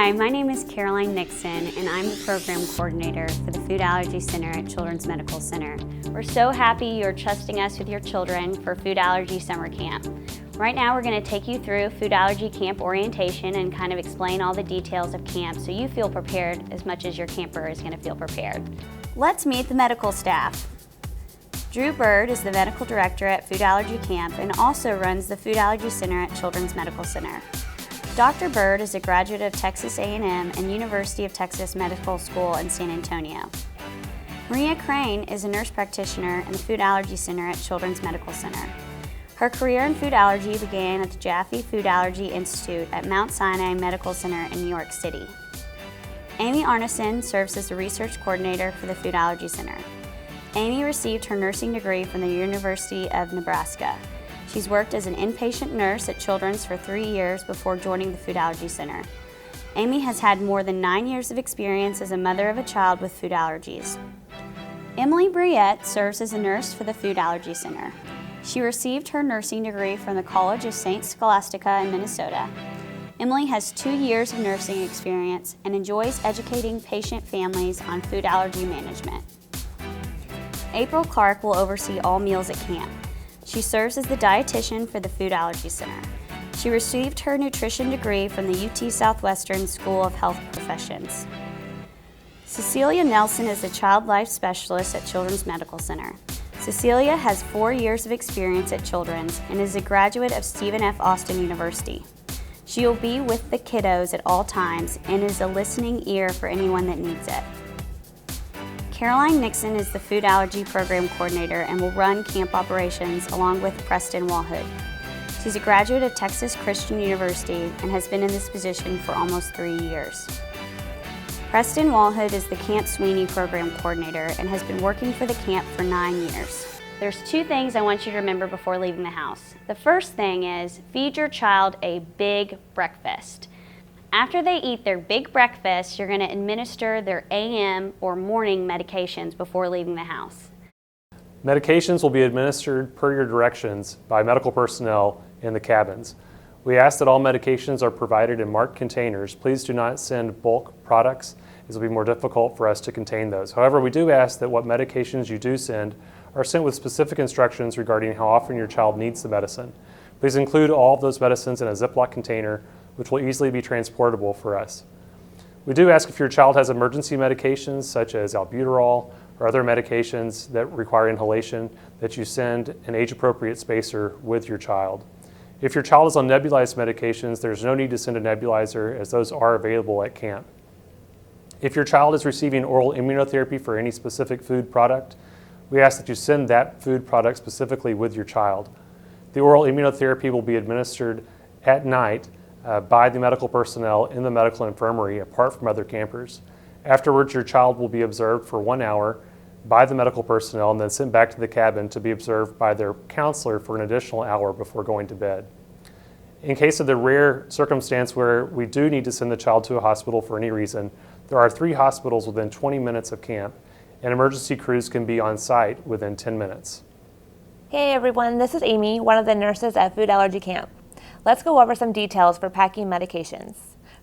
Hi, my name is Caroline Nixon, and I'm the Program Coordinator for the Food Allergy Center at Children's Medical Center. We're so happy you're trusting us with your children for Food Allergy Summer Camp. Right now we're going to take you through Food Allergy Camp orientation and kind of explain all the details of camp so you feel prepared as much as your camper is going to feel prepared. Let's meet the medical staff. Drew Bird is the Medical Director at Food Allergy Camp and also runs the Food Allergy Center at Children's Medical Center. Dr. Bird is a graduate of Texas A&M and University of Texas Medical School in San Antonio. Maria Crane is a nurse practitioner in the Food Allergy Center at Children's Medical Center. Her career in food allergy began at the Jaffe Food Allergy Institute at Mount Sinai Medical Center in New York City. Amy Arneson serves as the research coordinator for the Food Allergy Center. Amy received her nursing degree from the University of Nebraska. She's worked as an inpatient nurse at Children's for 3 years before joining the Food Allergy Center. Amy has had more than 9 years of experience as a mother of a child with food allergies. Emily Briette serves as a nurse for the Food Allergy Center. She received her nursing degree from the College of St. Scholastica in Minnesota. Emily has 2 years of nursing experience and enjoys educating patient families on food allergy management. April Clark will oversee all meals at camp. She serves as the dietitian for the Food Allergy Center. She received her nutrition degree from the UT Southwestern School of Health Professions. Cecilia Nelson is the Child Life Specialist at Children's Medical Center. Cecilia has 4 years of experience at Children's and is a graduate of Stephen F. Austin University. She will be with the kiddos at all times and is a listening ear for anyone that needs it. Caroline Nixon is the Food Allergy Program Coordinator and will run camp operations along with Preston Walhood. She's a graduate of Texas Christian University and has been in this position for almost 3 years. Preston Walhood is the Camp Sweeney Program Coordinator and has been working for the camp for 9 years. There's 2 things I want you to remember before leaving the house. The first thing is feed your child a big breakfast. After they eat their big breakfast, you're going to administer their AM or morning medications before leaving the house. Medications will be administered per your directions by medical personnel in the cabins. We ask that all medications are provided in marked containers. Please do not send bulk products, as it will be more difficult for us to contain those. However, we do ask that what medications you do send are sent with specific instructions regarding how often your child needs the medicine. Please include all of those medicines in a Ziploc container, which will easily be transportable for us. We do ask if your child has emergency medications such as albuterol or other medications that require inhalation that you send an age-appropriate spacer with your child. If your child is on nebulized medications, there's no need to send a nebulizer as those are available at camp. If your child is receiving oral immunotherapy for any specific food product, we ask that you send that food product specifically with your child. The oral immunotherapy will be administered at night by the medical personnel in the medical infirmary apart from other campers. Afterwards, your child will be observed for 1 hour by the medical personnel and then sent back to the cabin to be observed by their counselor for an additional hour before going to bed. In case of the rare circumstance where we do need to send the child to a hospital for any reason, there are 3 hospitals within 20 minutes of camp, and emergency crews can be on site within 10 minutes. Hey everyone, this is Amy, one of the nurses at Food Allergy Camp. Let's go over some details for packing medications.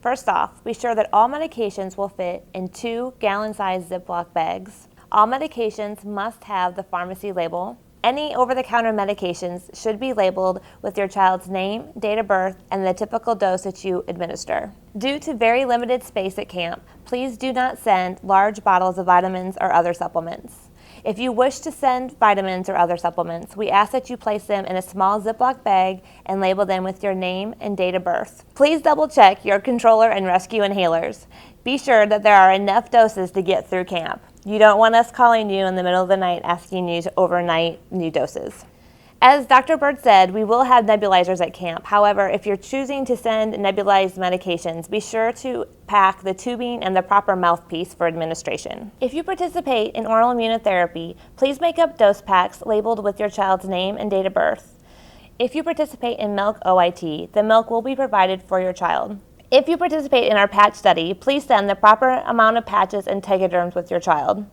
First off, be sure that all medications will fit in 2 gallon-sized Ziploc bags. All medications must have the pharmacy label. Any over-the-counter medications should be labeled with your child's name, date of birth, and the typical dose that you administer. Due to very limited space at camp, please do not send large bottles of vitamins or other supplements. If you wish to send vitamins or other supplements, we ask that you place them in a small Ziploc bag and label them with your name and date of birth. Please double check your controller and rescue inhalers. Be sure that there are enough doses to get through camp. You don't want us calling you in the middle of the night asking you to overnight new doses. As Dr. Bird said, we will have nebulizers at camp. However, if you're choosing to send nebulized medications, be sure to pack the tubing and the proper mouthpiece for administration. If you participate in oral immunotherapy, please make up dose packs labeled with your child's name and date of birth. If you participate in milk OIT, the milk will be provided for your child. If you participate in our patch study, please send the proper amount of patches and tegaderms with your child.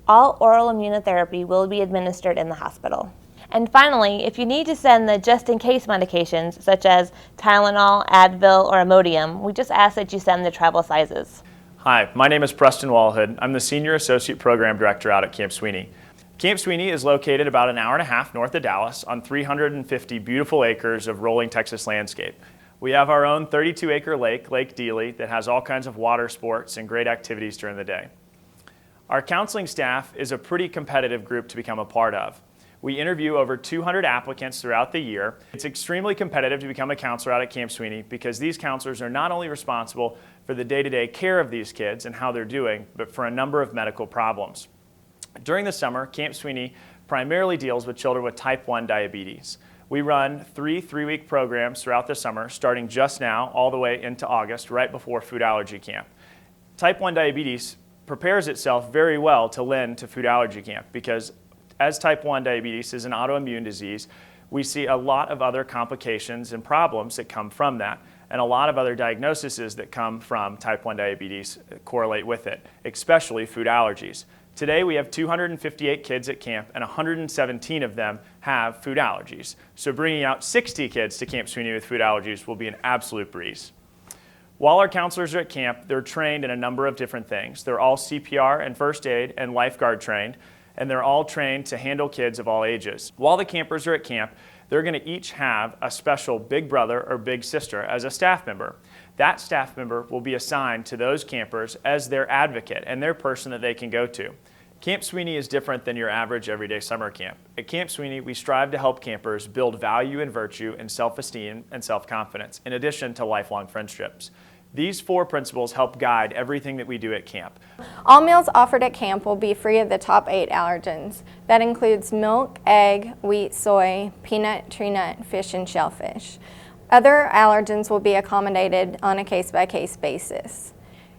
All oral immunotherapy will be administered in the hospital. And finally, if you need to send the just-in-case medications, such as Tylenol, Advil, or Imodium, we just ask that you send the travel sizes. Hi, my name is Preston Walhood. I'm the Senior Associate Program Director out at Camp Sweeney. Camp Sweeney is located about an hour and a half north of Dallas on 350 beautiful acres of rolling Texas landscape. We have our own 32-acre lake, Lake Dealey, that has all kinds of water sports and great activities during the day. Our counseling staff is a pretty competitive group to become a part of. We interview over 200 applicants throughout the year. It's extremely competitive to become a counselor out at Camp Sweeney because these counselors are not only responsible for the day-to-day care of these kids and how they're doing, but for a number of medical problems. During the summer, Camp Sweeney primarily deals with children with type 1 diabetes. We run three-week programs throughout the summer, starting just now all the way into August, right before food allergy camp. Type 1 diabetes prepares itself very well to lend to food allergy camp because as type 1 diabetes is an autoimmune disease, we see a lot of other complications and problems that come from that, and a lot of other diagnoses that come from type 1 diabetes correlate with it, especially food allergies. Today we have 258 kids at camp and 117 of them have food allergies. So bringing out 60 kids to Camp Sweeney with food allergies will be an absolute breeze. While our counselors are at camp, they're trained in a number of different things. They're all CPR and first aid and lifeguard trained, and they're all trained to handle kids of all ages. While the campers are at camp, they're going to each have a special big brother or big sister as a staff member. That staff member will be assigned to those campers as their advocate and their person that they can go to. Camp Sweeney is different than your average everyday summer camp. At Camp Sweeney, we strive to help campers build value and virtue and self-esteem and self-confidence, in addition to lifelong friendships. These 4 principles help guide everything that we do at camp. All meals offered at camp will be free of the top 8 allergens. That includes milk, egg, wheat, soy, peanut, tree nut, fish, and shellfish. Other allergens will be accommodated on a case-by-case basis.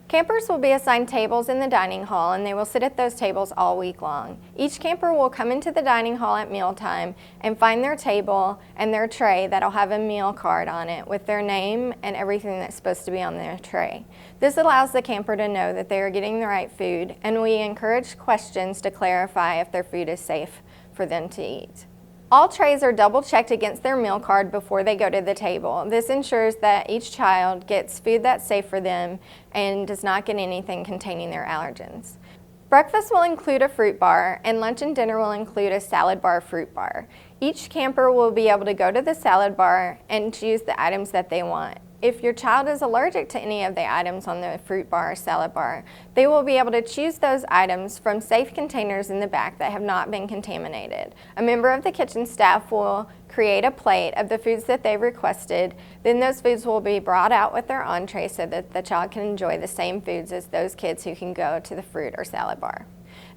Campers will be assigned tables in the dining hall and they will sit at those tables all week long. Each camper will come into the dining hall at mealtime and find their table and their tray that'll have a meal card on it with their name and everything that's supposed to be on their tray. This allows the camper to know that they are getting the right food, and we encourage questions to clarify if their food is safe for them to eat. All trays are double checked against their meal card before they go to the table. This ensures that each child gets food that's safe for them and does not get anything containing their allergens. Breakfast will include a fruit bar, and lunch and dinner will include a salad bar fruit bar. Each camper will be able to go to the salad bar and choose the items that they want. If your child is allergic to any of the items on the fruit bar or salad bar, they will be able to choose those items from safe containers in the back that have not been contaminated. A member of the kitchen staff will create a plate of the foods that they requested. Then those foods will be brought out with their entree so that the child can enjoy the same foods as those kids who can go to the fruit or salad bar.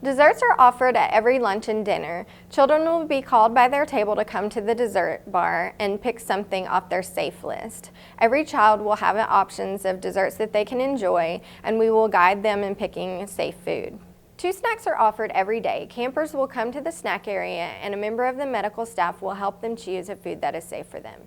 Desserts are offered at every lunch and dinner. Children will be called by their table to come to the dessert bar and pick something off their safe list. Every child will have options of desserts that they can enjoy, and we will guide them in picking safe food. 2 snacks are offered every day. Campers will come to the snack area, and a member of the medical staff will help them choose a food that is safe for them.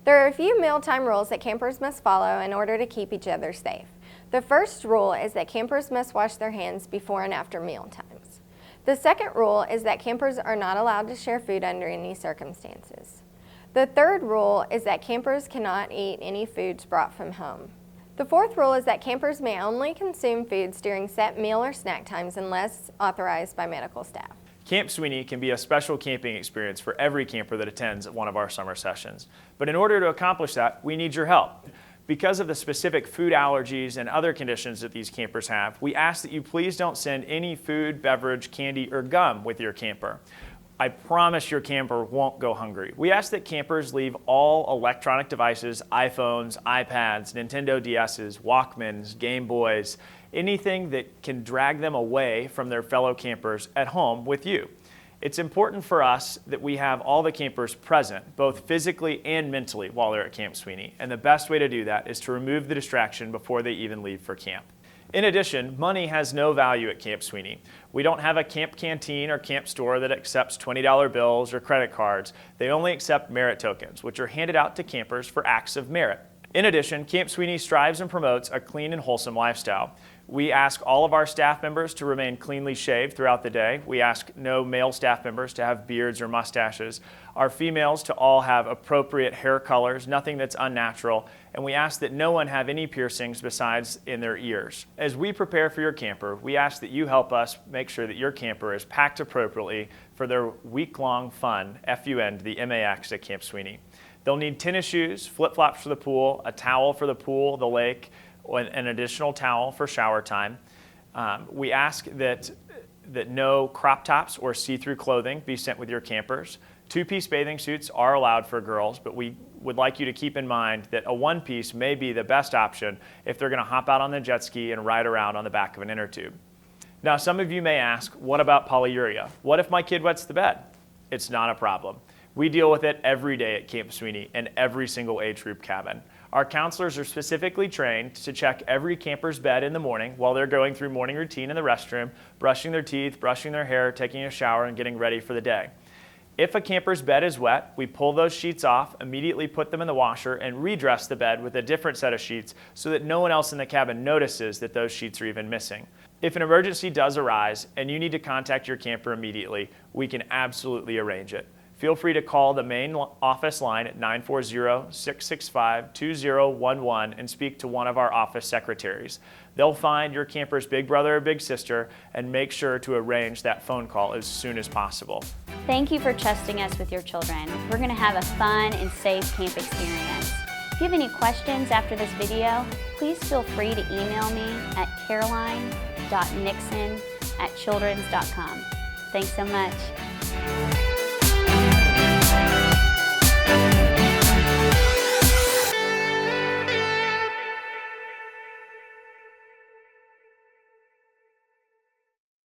There are a few mealtime rules that campers must follow in order to keep each other safe. The first rule is that campers must wash their hands before and after meal times. The second rule is that campers are not allowed to share food under any circumstances. The third rule is that campers cannot eat any foods brought from home. The fourth rule is that campers may only consume foods during set meal or snack times unless authorized by medical staff. Camp Sweeney can be a special camping experience for every camper that attends one of our summer sessions. But in order to accomplish that, we need your help. Because of the specific food allergies and other conditions that these campers have, we ask that you please don't send any food, beverage, candy, or gum with your camper. I promise your camper won't go hungry. We ask that campers leave all electronic devices, iPhones, iPads, Nintendo DS's, Walkmans, Game Boys, anything that can drag them away from their fellow campers at home with you. It's important for us that we have all the campers present, both physically and mentally, while they're at Camp Sweeney. And the best way to do that is to remove the distraction before they even leave for camp. In addition, money has no value at Camp Sweeney. We don't have a camp canteen or camp store that accepts $20 bills or credit cards. They only accept merit tokens, which are handed out to campers for acts of merit. In addition, Camp Sweeney strives and promotes a clean and wholesome lifestyle. We ask all of our staff members to remain cleanly shaved throughout the day. We ask no male staff members to have beards or mustaches. Our females to all have appropriate hair colors, nothing that's unnatural, and we ask that no one have any piercings besides in their ears. As we prepare for your camper, we ask that you help us make sure that your camper is packed appropriately for their week-long fun, FUN, to the MAX at Camp Sweeney. They'll need tennis shoes, flip-flops for the pool, a towel for the pool, the lake, an additional towel for shower time. We ask that no crop tops or see-through clothing be sent with your campers. Two-piece bathing suits are allowed for girls, but we would like you to keep in mind that a one-piece may be the best option if they're going to hop out on the jet ski and ride around on the back of an inner tube. Now, some of you may ask, what about polyuria? What if my kid wets the bed? It's not a problem. We deal with it every day at Camp Sweeney in every single age group cabin. Our counselors are specifically trained to check every camper's bed in the morning while they're going through morning routine in the restroom, brushing their teeth, brushing their hair, taking a shower, and getting ready for the day. If a camper's bed is wet, we pull those sheets off, immediately put them in the washer, and redress the bed with a different set of sheets so that no one else in the cabin notices that those sheets are even missing. If an emergency does arise and you need to contact your camper immediately, we can absolutely arrange it. Feel free to call the main office line at 940-665-2011 and speak to one of our office secretaries. They'll find your camper's big brother or big sister and make sure to arrange that phone call as soon as possible. Thank you for trusting us with your children. We're going to have a fun and safe camp experience. If you have any questions after this video, please feel free to email me at caroline.nixon@childrens.com. Thanks so much.